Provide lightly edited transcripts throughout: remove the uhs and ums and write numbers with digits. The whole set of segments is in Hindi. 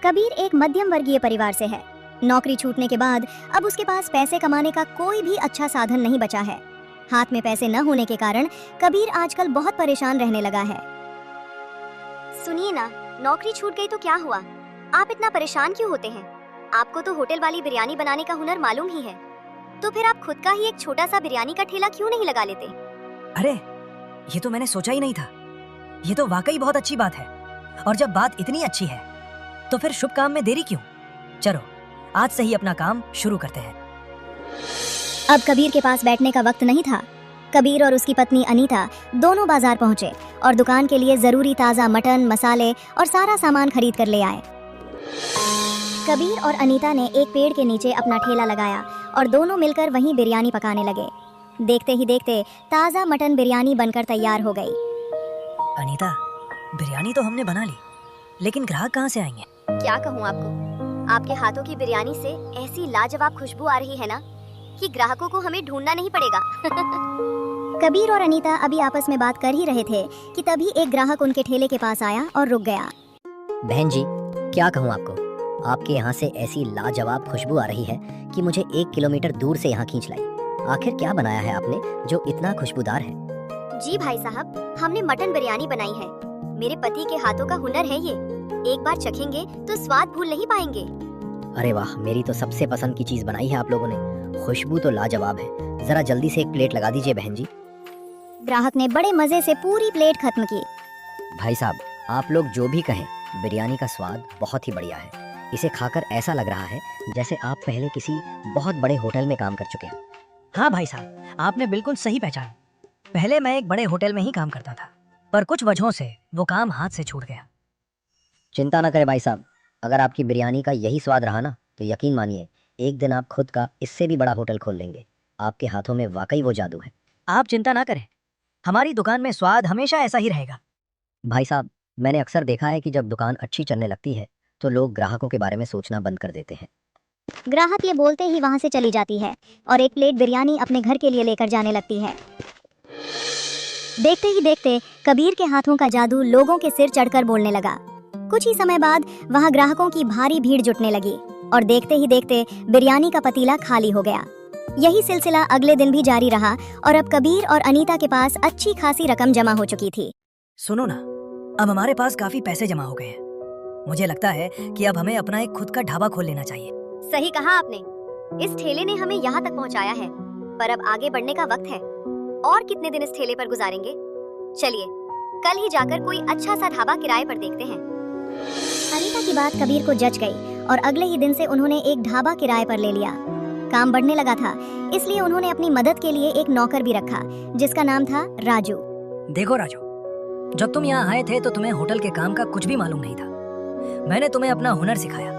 कबीर एक मध्यम वर्गीय परिवार से है। नौकरी छूटने के बाद अब उसके पास पैसे कमाने का कोई भी अच्छा साधन नहीं बचा है। हाथ में पैसे न होने के कारण कबीर आजकल बहुत परेशान रहने लगा है। सुनिए ना, नौकरी छूट गई तो क्या हुआ? आप इतना परेशान क्यों होते हैं? आपको तो होटल वाली बिरयानी बनाने का हुनर मालूम ही है, तो फिर आप खुद का ही एक छोटा सा बिरयानी का ठेला क्यों नहीं लगा लेते? अरे, ये तो मैंने सोचा ही नहीं था। ये तो वाकई बहुत अच्छी बात है। और जब बात इतनी अच्छी है तो फिर शुभ काम में देरी क्यों? चलो आज से ही अपना काम शुरू करते हैं। अब कबीर के पास बैठने का वक्त नहीं था। कबीर और उसकी पत्नी अनीता दोनों बाजार पहुंचे और दुकान के लिए जरूरी ताज़ा मटन, मसाले और सारा सामान खरीद कर ले आए। कबीर और अनीता ने एक पेड़ के नीचे अपना ठेला लगाया और दोनों मिलकर वहीं बिरयानी पकाने लगे। देखते ही देखते ताज़ा मटन बिरयानी बनकर तैयार हो गई। अनीता, बिरयानी तो हमने बना ली, लेकिन ग्राहक कहाँ से आएंगे? क्या कहूँ आपको, आपके हाथों की बिरयानी से ऐसी लाजवाब खुशबू आ रही है ना कि ग्राहकों को हमें ढूंढना नहीं पड़ेगा। कबीर और अनीता अभी आपस में बात कर ही रहे थे कि तभी एक ग्राहक उनके ठेले के पास आया और रुक गया। बहन जी, क्या कहूँ आपको, आपके यहाँ से ऐसी लाजवाब खुशबू आ रही है कि मुझे 1 किलोमीटर दूर से यहाँ खींच लाई। आखिर क्या बनाया है आपने जो इतना खुशबूदार है? जी भाई साहब, हमने मटन बिरयानी बनाई है। मेरे पति के हाथों का हुनर है ये। एक बार चखेंगे तो स्वाद भूल नहीं पाएंगे। अरे वाह, मेरी तो सबसे पसंद की चीज बनाई है आप लोगों ने। खुशबू तो लाजवाब है। जरा जल्दी से एक प्लेट लगा दीजिए बहन जी। ग्राहक ने बड़े मजे से पूरी प्लेट खत्म की। भाई साहब, आप लोग जो भी कहें, बिरयानी का स्वाद बहुत ही बढ़िया है। इसे खाकर ऐसा लग रहा है जैसे आप पहले किसी बहुत बड़े होटल में काम कर चुके हैं। हाँ भाई साहब, आपने बिल्कुल सही पहचाना। पहले मैं एक बड़े होटल में ही काम करता था, पर कुछ वजहों से वो काम हाथ से छूट गया। चिंता न करें भाई साहब, अगर आपकी बिरयानी का यही स्वाद रहा ना तो यकीन मानिए एक दिन आप खुद का इससे भी बड़ा होटल खोल लेंगे। आपके हाथों में वाकई वो जादू है। आप चिंता ना करें, हमारी दुकान में स्वाद हमेशा ऐसा ही रहेगा। भाई साहब, मैंने अक्सर देखा है कि जब दुकान अच्छी चलने लगती है तो लोग ग्राहकों के बारे में सोचना बंद कर देते हैं। ग्राहक ये बोलते ही वहाँ से चली जाती है और एक प्लेट बिरयानी अपने घर के लिए लेकर जाने लगती है। देखते ही देखते कबीर के हाथों का जादू लोगों के सिर चढ़कर बोलने लगा। कुछ ही समय बाद वहाँ ग्राहकों की भारी भीड़ जुटने लगी और देखते ही देखते बिरयानी का पतीला खाली हो गया। यही सिलसिला अगले दिन भी जारी रहा और अब कबीर और अनीता के पास अच्छी खासी रकम जमा हो चुकी थी। सुनो ना, अब हमारे पास काफी पैसे जमा हो गए हैं। मुझे लगता है कि अब हमें अपना एक खुद का ढाबा खोल लेना चाहिए। सही कहा आपने। इस ठेले ने हमें यहाँ तक पहुँचाया है, पर अब आगे बढ़ने का वक्त है। और कितने दिन इस ठेले पर गुजारेंगे? चलिए कल ही जाकर कोई अच्छा सा ढाबा किराए पर देखते हैं। अनीता की बात कबीर को जच गई और अगले ही दिन से उन्होंने एक ढाबा किराए पर ले लिया। काम बढ़ने लगा था, इसलिए उन्होंने अपनी मदद के लिए एक नौकर भी रखा जिसका नाम था राजू। देखो राजू, जब तुम यहाँ आए थे तो तुम्हें होटल के काम का कुछ भी मालूम नहीं था। मैंने तुम्हें अपना हुनर सिखाया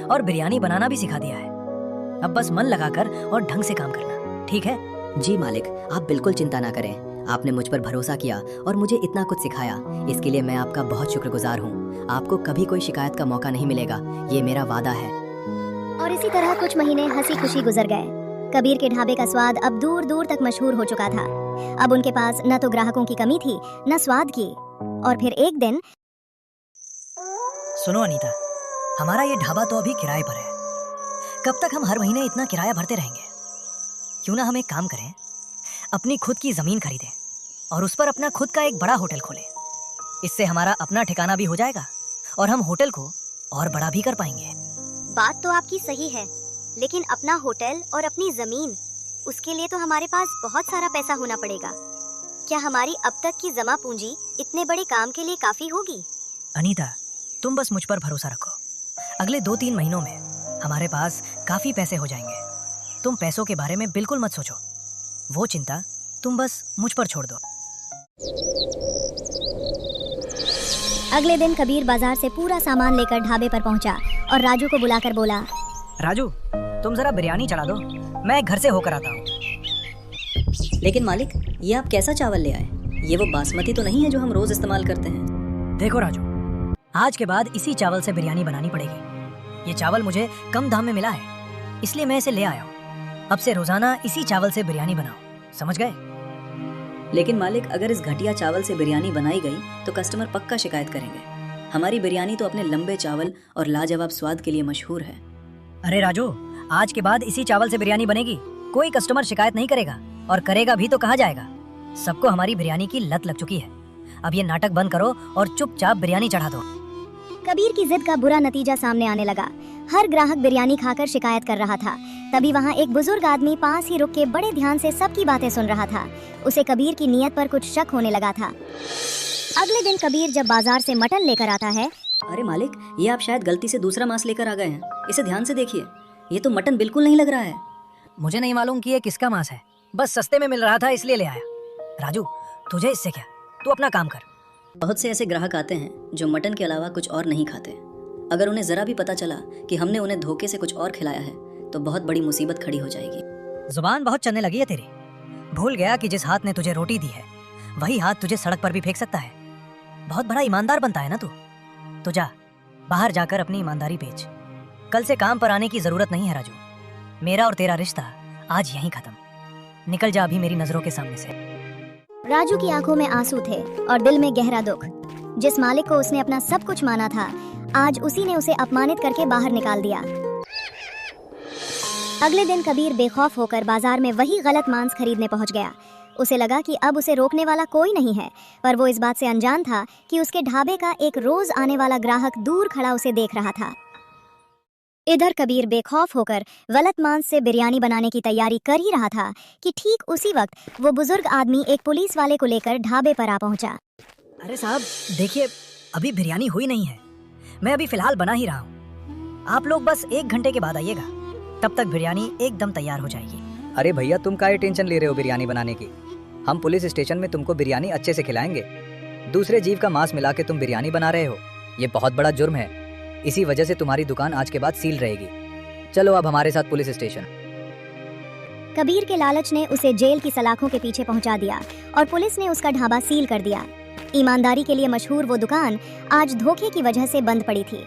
और बिरयानी बनाना भी सिखा दिया है। अब बस मन लगाकर और ढंग से काम करना, ठीक है? जी मालिक, आप बिल्कुल चिंता ना करें। आपने मुझ पर भरोसा किया और मुझे इतना कुछ सिखाया, इसके लिए मैं आपका बहुत शुक्रगुजार हूँ। आपको कभी कोई शिकायत का मौका नहीं मिलेगा, ये मेरा वादा है। और इसी तरह कुछ महीने हंसी खुशी गुजर गए। कबीर के ढाबे का स्वाद अब दूर दूर तक मशहूर हो चुका था। अब उनके पास न तो ग्राहकों की कमी थी न स्वाद की। और फिर एक दिन, सुनो अनीता, हमारा ये ढाबा तो अभी किराए पर है। कब तक हम हर महीने इतना किराया भरते रहेंगे? क्यों ना हम एक काम करें, अपनी खुद की जमीन खरीदें और उस पर अपना खुद का एक बड़ा होटल खोलें। इससे हमारा अपना ठिकाना भी हो जाएगा और हम होटल को और बड़ा भी कर पाएंगे। बात तो आपकी सही है, लेकिन अपना होटल और अपनी जमीन, उसके लिए तो हमारे पास बहुत सारा पैसा होना पड़ेगा। क्या हमारी अब तक की जमा पूंजी इतने बड़े काम के लिए काफी होगी? अनीता, तुम बस मुझ पर भरोसा रखो। अगले 2-3 महीनों में हमारे पास काफी पैसे हो जाएंगे। तुम पैसों के बारे में बिल्कुल मत सोचो, वो चिंता तुम बस मुझ पर छोड़ दो। अगले दिन कबीर बाजार से पूरा सामान लेकर ढाबे पर पहुंचा और राजू को बुलाकर बोला, राजू, तुम जरा बिरयानी चढ़ा दो, मैं घर से होकर आता हूँ। लेकिन मालिक, ये आप कैसा चावल ले आए? ये वो बासमती तो नहीं है जो हम रोज इस्तेमाल करते हैं। देखो राजू, आज के बाद इसी चावल से बिरयानी बनानी पड़ेगी। ये चावल मुझे कम दाम में मिला है, इसलिए मैं इसे ले आया हूँ। अब से रोजाना इसी चावल से बिरयानी बनाओ, समझ गए? लेकिन मालिक, अगर इस घटिया चावल से बिरयानी बनाई गई तो कस्टमर पक्का शिकायत करेंगे। हमारी बिरयानी तो अपने लंबे चावल और लाजवाब स्वाद के लिए मशहूर है। अरे राजू, आज के बाद इसी चावल से बिरयानी बनेगी। कोई कस्टमर शिकायत नहीं करेगा, और करेगा भी तो कहाँ जाएगा। सबको हमारी बिरयानी की लत लग चुकी है। अब ये नाटक बंद करो और चुपचाप बिरयानी चढ़ा दो। कबीर की जिद का बुरा नतीजा सामने आने लगा। हर ग्राहक बिरयानी खाकर शिकायत कर रहा था। तभी वहाँ एक बुजुर्ग आदमी पास ही रुक के बड़े ध्यान से सबकी बातें सुन रहा था। उसे कबीर की नीयत पर कुछ शक होने लगा था। अगले दिन कबीर जब बाजार से मटन लेकर आता है। अरे मालिक, ये आप शायद गलती से दूसरा मांस लेकर आ गए हैं। इसे ध्यान से देखिए, ये तो मटन बिल्कुल नहीं लग रहा है। मुझे नहीं मालूम कि ये किसका मांस है, बस सस्ते में मिल रहा था इसलिए ले आया। राजू, तुझे इससे क्या, तू अपना काम कर। बहुत से ऐसे ग्राहक आते हैं जो मटन के अलावा कुछ और नहीं खाते। अगर उन्हें जरा भी पता चला कि हमने उन्हें धोखे से कुछ और खिलाया है तो बहुत बड़ी मुसीबत खड़ी हो जाएगी। जुबान बहुत चलने लगी है तेरी। भूल गया कि जिस हाथ ने तुझे रोटी दी है वही हाथ तुझे सड़क पर भी फेंक सकता है। बहुत बड़ा ईमानदार बनता है ना तू। तो जा, बाहर जाकर अपनी ईमानदारी बेच। कल से काम पर आने की जरूरत नहीं है राजू। मेरा और तेरा रिश्ता आज यहीं खत्म। निकल जा अभी मेरी नजरों के सामने से। राजू की आंखों में आंसू थे और दिल में गहरा दुख। जिस मालिक को उसने अपना सब कुछ माना था, आज उसी ने उसे अपमानित करके बाहर निकाल दिया। अगले दिन कबीर बेखौफ होकर बाजार में वही गलत मांस खरीदने पहुंच गया। उसे लगा कि अब उसे रोकने वाला कोई नहीं है, पर वो इस बात से अनजान था कि उसके ढाबे का एक रोज आने वाला ग्राहक दूर खड़ा उसे देख रहा था। इधर कबीर बेखौफ होकर गलत मांस से बिरयानी बनाने की तैयारी कर ही रहा था कि ठीक उसी वक्त वो बुजुर्ग आदमी एक पुलिस वाले को लेकर ढाबे पर आ पहुंचा। अरे साहब देखिए, अभी बिरयानी हुई नहीं है। मैं अभी फिलहाल बना ही रहा हूँ। आप लोग बस 1 घंटे के बाद आइएगा, तब तक बिरयानी एकदम तैयार हो जाएगी। अरे भैया, तुम काहे टेंशन ले रहे हो बिरयानी बनाने की? हम पुलिस स्टेशन में तुमको बिरयानी अच्छे से खिलाएंगे। दूसरे जीव का मांस मिला के तुम बिरयानी बना रहे हो, ये बहुत बड़ा जुर्म है। इसी वजह से तुम्हारी दुकान आज के बाद सील रहेगी। चलो अब हमारे साथ पुलिस स्टेशन। कबीर के लालच ने उसे जेल की सलाखों के पीछे पहुंचा दिया और पुलिस ने उसका ढाबा सील कर दिया। ईमानदारी के लिए मशहूर वो दुकान आज धोखे की वजह से बंद पड़ी थी।